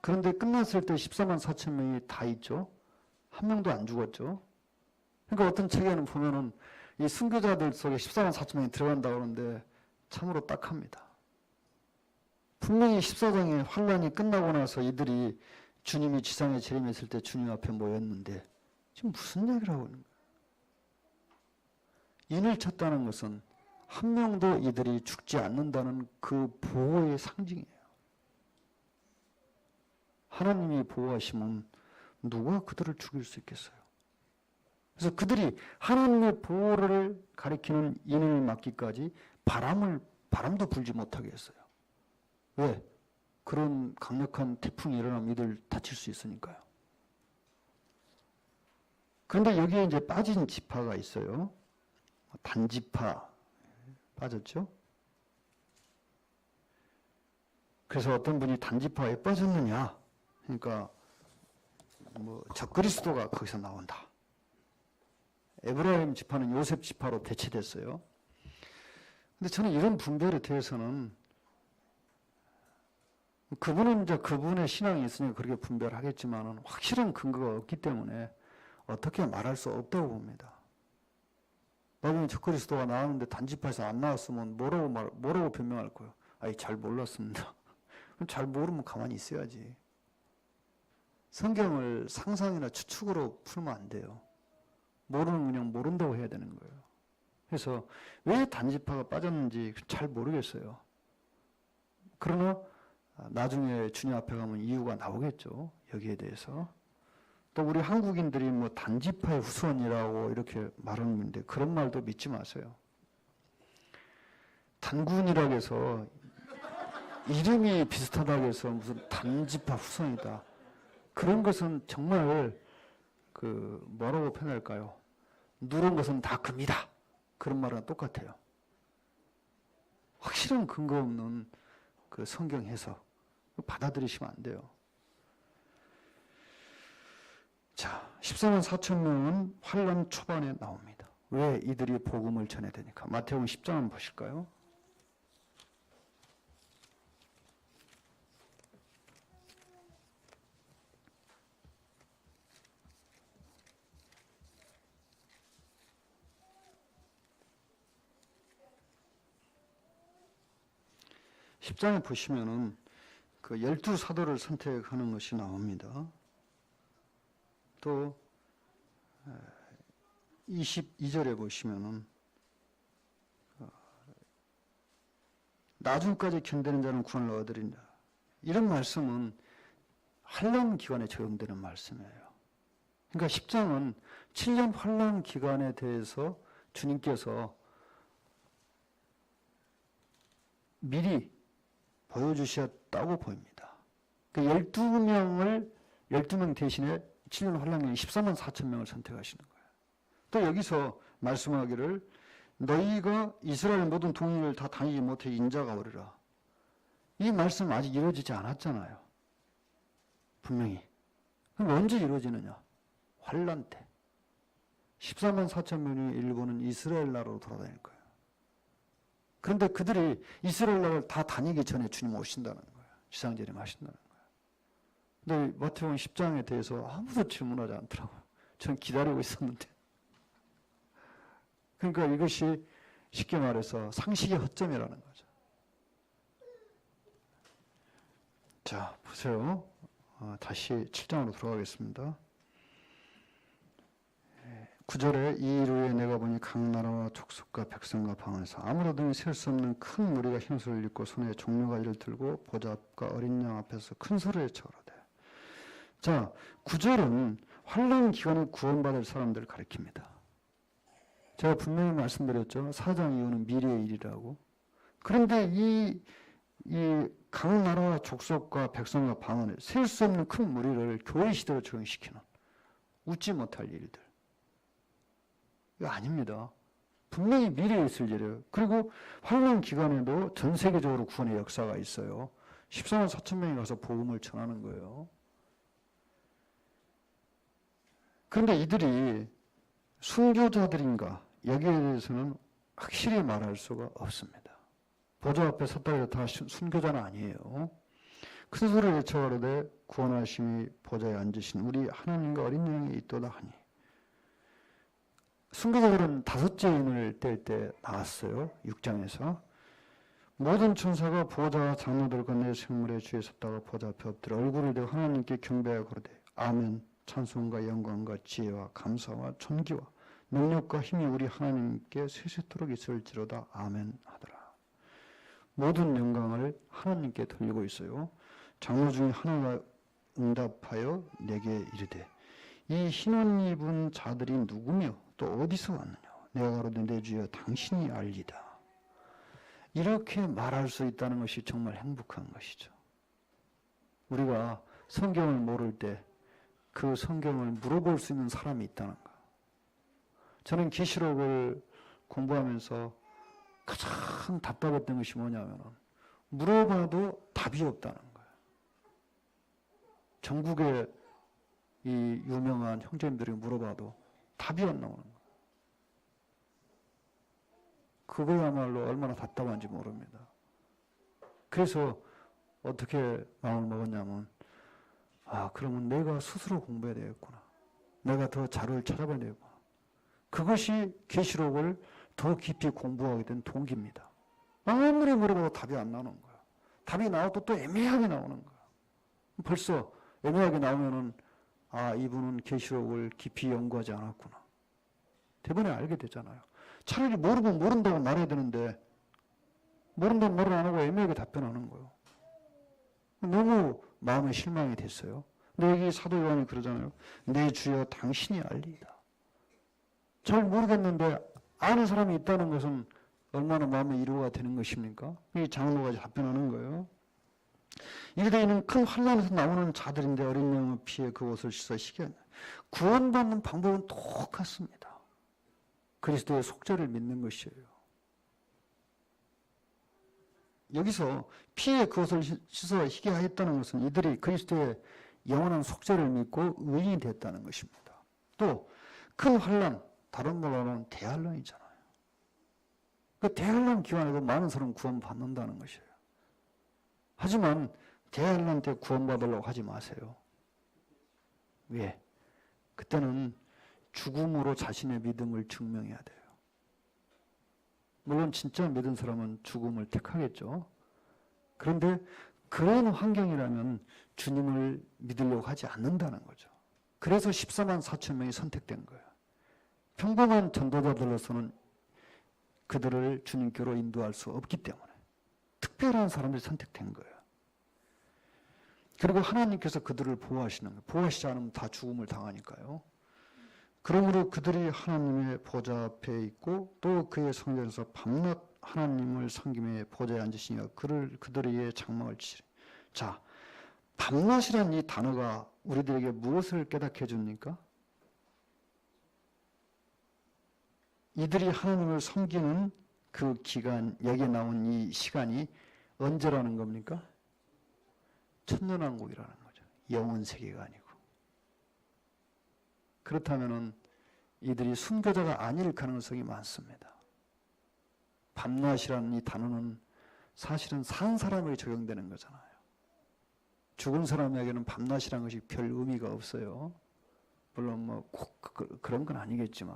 그런데 끝났을 때 14만 4천 명이 다 있죠. 한 명도 안 죽었죠. 그러니까 어떤 책에는 보면은 이 순교자들 속에 14만 4천 명이 들어간다고 하는데 참으로 딱합니다. 분명히 14장에 환란이 끝나고 나서 이들이 주님이 지상에 재림했을 때 주님 앞에 모였는데 지금 무슨 얘기를 하고 있는 거예요? 인을 쳤다는 것은 한 명도 이들이 죽지 않는다는 그 보호의 상징이에요. 하나님이 보호하시면 누가 그들을 죽일 수 있겠어요? 그래서 그들이 하나님의 보호를 가리키는 인을 막기까지 바람도 불지 못하게 했어요. 왜? 그런 강력한 태풍이 일어나면 이들 다칠 수 있으니까요. 그런데 여기에 이제 빠진 지파가 있어요. 단지파 빠졌죠? 그래서 어떤 분이 단지파에 빠졌느냐? 그러니까 뭐 적그리스도가 거기서 나온다. 에브라임 지파는 요셉 지파로 대체됐어요. 근데 저는 이런 분별에 대해서는 그분은 이제 그분의 신앙이 있으니까 그렇게 분별하겠지만은 확실한 근거가 없기 때문에 어떻게 말할 수 없다고 봅니다. 나중에 적그리스도가 나왔는데 단지파에서 안 나왔으면 뭐라고 변명할 거예요? 아니, 잘 몰랐습니다. 그럼 잘 모르면 가만히 있어야지. 성경을 상상이나 추측으로 풀면 안 돼요. 모르면 그냥 모른다고 해야 되는 거예요. 그래서 왜 단지파가 빠졌는지 잘 모르겠어요. 그러나 나중에 주님 앞에 가면 이유가 나오겠죠. 여기에 대해서. 또 우리 한국인들이 뭐 단지파의 후손이라고 이렇게 말하는데 그런 말도 믿지 마세요. 단군이라고 해서 이름이 비슷하다고 해서 무슨 단지파 후손이다. 그런 것은 정말 뭐라고 표현할까요? 누른 것은 다 금이다. 그런 말은 똑같아요. 확실한 근거 없는 그 성경 해석 받아들이시면 안 돼요. 자, 14만 4천 명은 환란 초반에 나옵니다. 왜 이들이 복음을 전해야 되니까? 마태복음 10장 한번 보실까요? (10장에) 보시면은 그 12사도를 선택하는 것이 나옵니다. 또 22절에 보시면은 나중까지 견디는 자는 구원을 얻으리라. 이런 말씀은 환란 기간에 적용되는 말씀이에요. 그러니까 10장은 7년 환란 기간에 대해서 주님께서 미리 보여주셨다고 보입니다. 그 12명 대신에 7년 환란기간 14만 4천 명을 선택하시는 거예요. 또 여기서 말씀하기를 너희가 이스라엘 모든 동리를 다 다니지 못해 인자가 오리라. 이 말씀 아직 이루어지지 않았잖아요. 분명히. 그럼 언제 이루어지느냐? 환란 때. 14만 4천 명의 일부는 이스라엘 나라로 돌아다닐 거예요. 그런데 그들이 이스라엘 나라를 다 다니기 전에 주님 오신다는 거예요. 지상재림 하신다는 거예요. 근데 마태복음 10장에 대해서 아무도 질문하지 않더라고요. 전 기다리고 있었는데. 그러니까 이것이 쉽게 말해서 상식의 허점이라는 거죠. 자, 보세요. 다시 7장으로 돌아가겠습니다. 9절에 이 일 후에 내가 보니 각 나라와 족속과 백성과 방언에서 아무도 등에 셀 수 없는 큰 무리가 흰 옷을 입고 손에 종려가지를 들고 보좌 앞과 어린 양 앞에서 큰 소리를 쳐가로되. 자, 9절은 환란 기간에 구원받을 사람들을 가리킵니다. 제가 분명히 말씀드렸죠. 4장 이후는 미래의 일이라고. 그런데 이 각 나라와 족속과 백성과 방언에 셀 수 없는 큰 무리를 교회 시대로 적용시키는 웃지 못할 일들. 이거 아닙니다. 분명히 미래에 있을 일이에요. 그리고 환란 기간에도 전 세계적으로 구원의 역사가 있어요. 14만 4천 명이 가서 복음을 전하는 거예요. 그런데 이들이 순교자들인가? 여기에 대해서는 확실히 말할 수가 없습니다. 보좌 앞에 섰다 해도 다 순교자는 아니에요. 큰 소리를 외쳐 가로되 구원하심이 보좌에 앉으신 우리 하나님과 어린 양이 있도다 하니. 순교자들은 다섯째 인을 뗄 때 나왔어요. 6장에서. 모든 천사가 보좌와 장로들 건네 생물의 주에 섰다가 보좌 앞에 엎드려 얼굴을 대고 하나님께 경배하고 그러되 아멘. 찬송과 영광과 지혜와 감사와 존귀와 능력과 힘이 우리 하나님께 세세토록 있을지로다. 아멘 하더라. 모든 영광을 하나님께 돌리고 있어요. 장로 중에 하나가 응답하여 내게 이르되 이 흰옷 입은 자들이 누구며 또 어디서 왔느냐? 내가 가로되 내 주여 당신이 알리다. 이렇게 말할 수 있다는 것이 정말 행복한 것이죠. 우리가 성경을 모를 때 그 성경을 물어볼 수 있는 사람이 있다는 거. 저는 계시록을 공부하면서 가장 답답했던 것이 뭐냐면 물어봐도 답이 없다는 거예요. 전국의 이 유명한 형제님들이 물어봐도 답이 안 나오는 거예요. 그거야말로 얼마나 답답한지 모릅니다. 그래서 어떻게 마음을 먹었냐면, 그러면 내가 스스로 공부해야 되겠구나. 내가 더 자료를 찾아봐야 되겠구나. 그것이 계시록을 더 깊이 공부하게 된 동기입니다. 아무리 물어봐도 답이 안 나오는 거예요. 답이 나와도 또 애매하게 나오는 거예요. 벌써 애매하게 나오면은 이분은 계시록을 깊이 연구하지 않았구나. 대번에 알게 되잖아요. 차라리 모르면 모른다고 말해야 되는데 모른다고 말을 안 하고 애매하게 답변하는 거예요. 너무 마음에 실망이 됐어요. 근데 여기 사도 요한이 그러잖아요. 내 주여 당신이 알리이다. 잘 모르겠는데 아는 사람이 있다는 것은 얼마나 마음의 위로가 되는 것입니까? 이 장로가 답변하는 거예요. 이르되이는 큰 환난에서 나오는 자들인데 어린 양의 피에 그 옷을 씻어 시게 구원받는 방법은 똑같습니다. 그리스도의 속죄를 믿는 것이에요. 여기서 피에 그것을 씻어 희게 하였다는 것은 이들이 그리스도의 영원한 속죄를 믿고 의인이 됐다는 것입니다. 또 큰 환난, 다른 말로 하면 대환란이잖아요. 그 대환란 기간에도 많은 사람 구원받는다는 것이에요. 하지만 대환란 때 구원받으려고 하지 마세요. 왜? 그때는 죽음으로 자신의 믿음을 증명해야 돼요. 물론 진짜 믿은 사람은 죽음을 택하겠죠. 그런데 그런 환경이라면 주님을 믿으려고 하지 않는다는 거죠. 그래서 14만 4천 명이 선택된 거예요. 평범한 전도자들로서는 그들을 주님께로 인도할 수 없기 때문에 특별한 사람들이 선택된 거예요. 그리고 하나님께서 그들을 보호하시는 거예요. 보호하시지 않으면 다 죽음을 당하니까요. 그러므로 그들이 하나님의 보좌 앞에 있고 또 그의 성전에서 밤낮 하나님을 섬김의 보좌에 앉으시니까 그들에게 장막을 치시리. 자, 밤낮이라는 이 단어가 우리들에게 무엇을 깨닫게 해줍니까? 이들이 하나님을 섬기는 그 기간, 여기에 나온 이 시간이 언제라는 겁니까? 천년왕국이라는 거죠. 영원 세계가 아니고. 그렇다면은 이들이 순교자가 아닐 가능성이 많습니다. 밤낮이라는 이 단어는 사실은 산 사람에게 적용되는 거잖아요. 죽은 사람에게는 밤낮이라는 것이 별 의미가 없어요. 물론 뭐 꼭 그런 건 아니겠지만.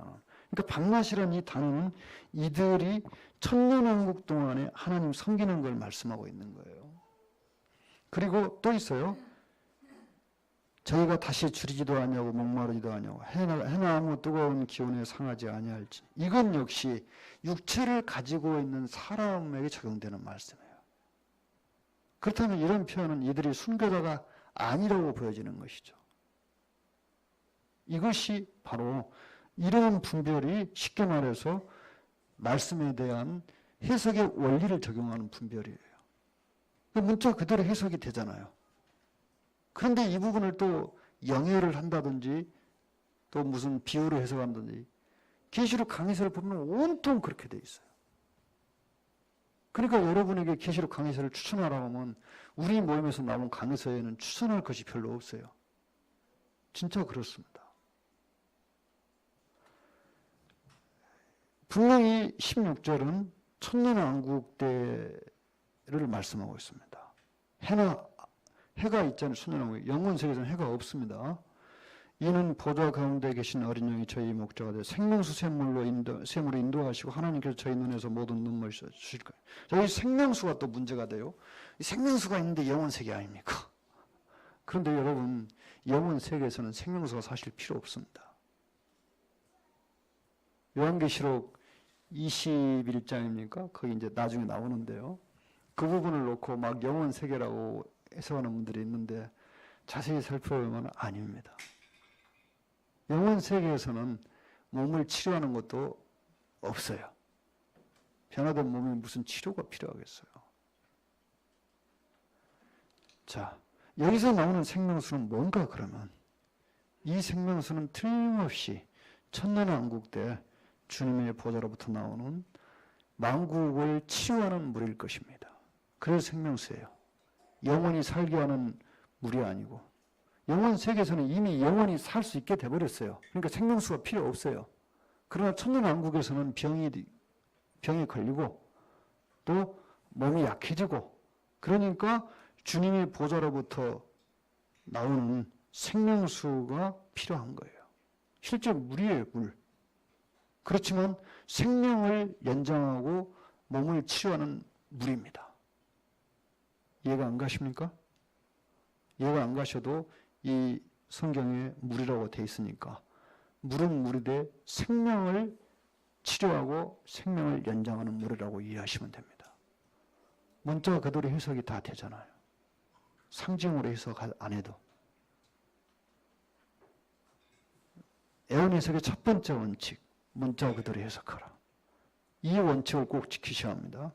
그러니까 밤낮이라는 이 단어는 이들이 천년왕국 동안에 하나님 섬기는 걸 말씀하고 있는 거예요. 그리고 또 있어요. 저희가 다시 줄이지도 아니하고 목마르지도 아니하고 해나 아무 뜨거운 기온에 상하지 아니할지. 이건 역시 육체를 가지고 있는 사람에게 적용되는 말씀이에요. 그렇다면 이런 표현은 이들이 순교자가 아니라고 보여지는 것이죠. 이것이 바로 이런 분별이 쉽게 말해서 말씀에 대한 해석의 원리를 적용하는 분별이에요. 문자 그대로 해석이 되잖아요. 그런데 이 부분을 또 영해를 한다든지 또 무슨 비유로 해석한다든지 계시록 강의서를 보면 온통 그렇게 돼 있어요. 그러니까 여러분에게 계시록 강의서를 추천하라고 하면 우리 모임에서 나온 강의서에는 추천할 것이 별로 없어요. 진짜 그렇습니다. 분명히 16절은 천년왕국 때를 말씀하고 있습니다. 해가 있잖아요. 천년왕국. 영원 세계에서는 해가 없습니다. 이는 보좌 가운데 계신 어린 양이 저희 목자가 되어 생명수 샘물로 인도하시고 하나님께서 저희 눈에서 모든 눈물을 주실 거예요. 저희 생명수가 또 문제가 돼요. 생명수가 있는데 영원 세계 아닙니까? 그런데 여러분, 영원 세계에서는 생명수가 사실 필요 없습니다. 요한계시록 21장입니까? 거기 이제 나중에 나오는데요. 그 부분을 놓고 막 영원 세계라고 해석하는 분들이 있는데 자세히 살펴보면 아닙니다. 영원 세계에서는 몸을 치료하는 것도 없어요. 변화된 몸에 무슨 치료가 필요하겠어요. 자, 여기서 나오는 생명수는 뭔가 그러면 이 생명수는 틀림없이 천년왕국 때 주님의 보좌로부터 나오는 만국을 치유하는 물일 것입니다. 그래서 생명수예요. 영원히 살게 하는 물이 아니고 영원 세계에서는 이미 영원히 살 수 있게 돼버렸어요. 그러니까 생명수가 필요 없어요. 그러나 천년왕국에서는 병에 걸리고 또 몸이 약해지고 그러니까 주님의 보좌로부터 나오는 생명수가 필요한 거예요. 실제 물이에요, 물. 그렇지만 생명을 연장하고 몸을 치유하는 물입니다. 이해가 안 가십니까? 이해가 안 가셔도 이 성경에 물이라고 돼 있으니까 물은 물이되 생명을 치료하고 생명을 연장하는 물이라고 이해하시면 됩니다. 문자가 그대로 해석이 다 되잖아요. 상징으로 해석 안 해도. 애원 해석의 첫 번째 원칙, 문자 그대로 해석하라. 이 원칙을 꼭 지키셔야 합니다.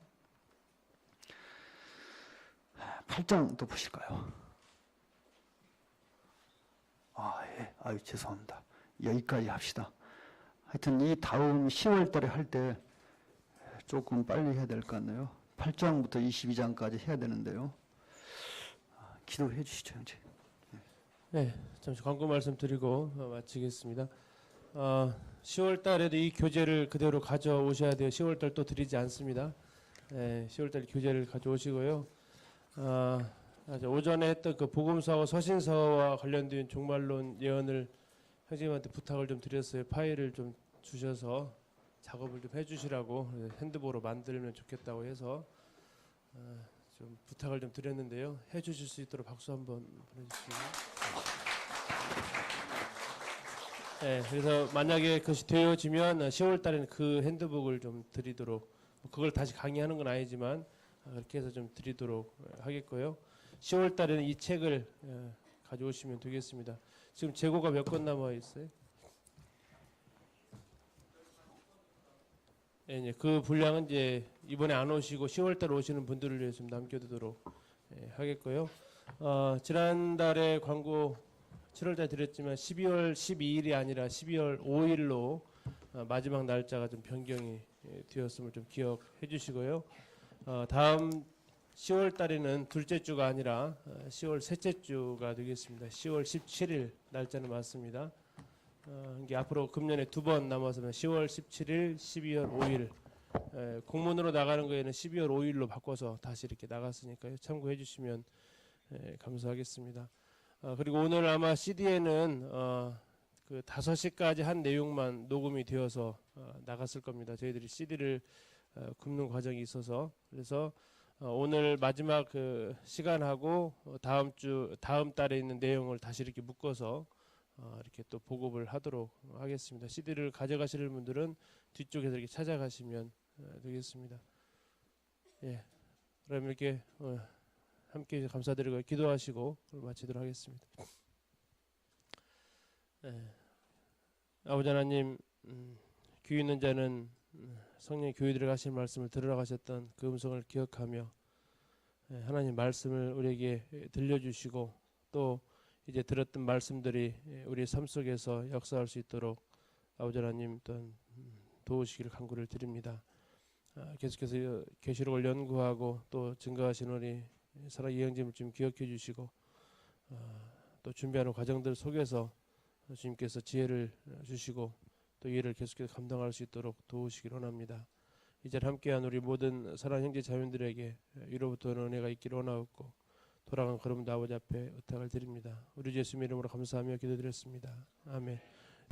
8장 또 보실까요? 예. 죄송합니다. 여기까지 합시다. 하여튼 이 다음 10월 달에 할 때 조금 빨리 해야 될 것 같네요. 8장부터 22장까지 해야 되는데요. 기도해 주시죠, 형제. 네, 잠시 광고 말씀드리고 마치겠습니다. 10월 달에도 이 교재를 그대로 가져오셔야 돼요. 10월 달 또 드리지 않습니다. 10월 달 교재를 가져오시고요. 오전에 했던 그 복음서와 서신서와 관련된 종말론 예언을 형제님한테 부탁을 좀 드렸어요. 파일을 좀 주셔서 작업을 좀 해주시라고 핸드보로 만들면 좋겠다고 해서 좀 부탁을 좀 드렸는데요. 해주실 수 있도록 박수 한번 보내주시고. 네, 그래서 만약에 그것이 되어지면 10월 달에는 그 핸드북을 좀 드리도록, 그걸 다시 강의하는 건 아니지만 그렇게 해서 좀 드리도록 하겠고요. 10월 달에는 이 책을 가져오시면 되겠습니다. 지금 재고가 몇 권 남아 있어요? 네, 그 분량은 이제 이번에 안 오시고 10월 달 오시는 분들을 위해서 좀 남겨두도록 하겠고요. 지난달에 광고 7월 달 드렸지만 12월 12일이 아니라 12월 5일로 마지막 날짜가 좀 변경이 되었음을 좀 기억해 주시고요. 다음 10월 달에는 둘째 주가 아니라 10월 셋째 주가 되겠습니다. 10월 17일 날짜는 맞습니다. 이게 앞으로 금년에 2번 남아서 10월 17일, 12월 5일 공문으로 나가는 거에는 12월 5일로 바꿔서 다시 이렇게 나갔으니까요. 참고해 주시면 감사하겠습니다. 그리고 오늘 아마 CD에는 그 5시까지 한 내용만 녹음이 되어서 나갔을 겁니다. 저희들이 CD를 굽는 과정이 있어서 그래서 오늘 마지막 그 시간하고 다음 달에 있는 내용을 다시 이렇게 묶어서 이렇게 또 보급을 하도록 하겠습니다. CD를 가져가시는 분들은 뒤쪽에서 이렇게 찾아가시면 되겠습니다. 예, 그럼 이렇게 함께 감사드리고 기도하시고 마치도록 하겠습니다. 아버지 하나님, 귀 있는 자는 성령 교회들에게 하신 말씀을 들으러 가셨던 그 음성을 기억하며 하나님 말씀을 우리에게 들려주시고 또 이제 들었던 말씀들이 우리 삶 속에서 역사할 수 있도록 아버지 하나님 또한 도우시기를 간구를 드립니다. 계속해서 계시록을 연구하고 또 증거하신 우리 사랑 이영진을 좀 기억해 주시고 또 준비하는 과정들 속에서 주님께서 지혜를 주시고 또 이해를 계속해서 감당할 수 있도록 도우시기를 원합니다. 이 자리에 함께한 우리 모든 사랑하는 형제 자매들에게 위로부터 은혜가 있기를 원하옵고 돌아간 걸음도 아버지 앞에 의탁을 드립니다. 우리 예수님 이름으로 감사하며 기도드렸습니다. 아멘.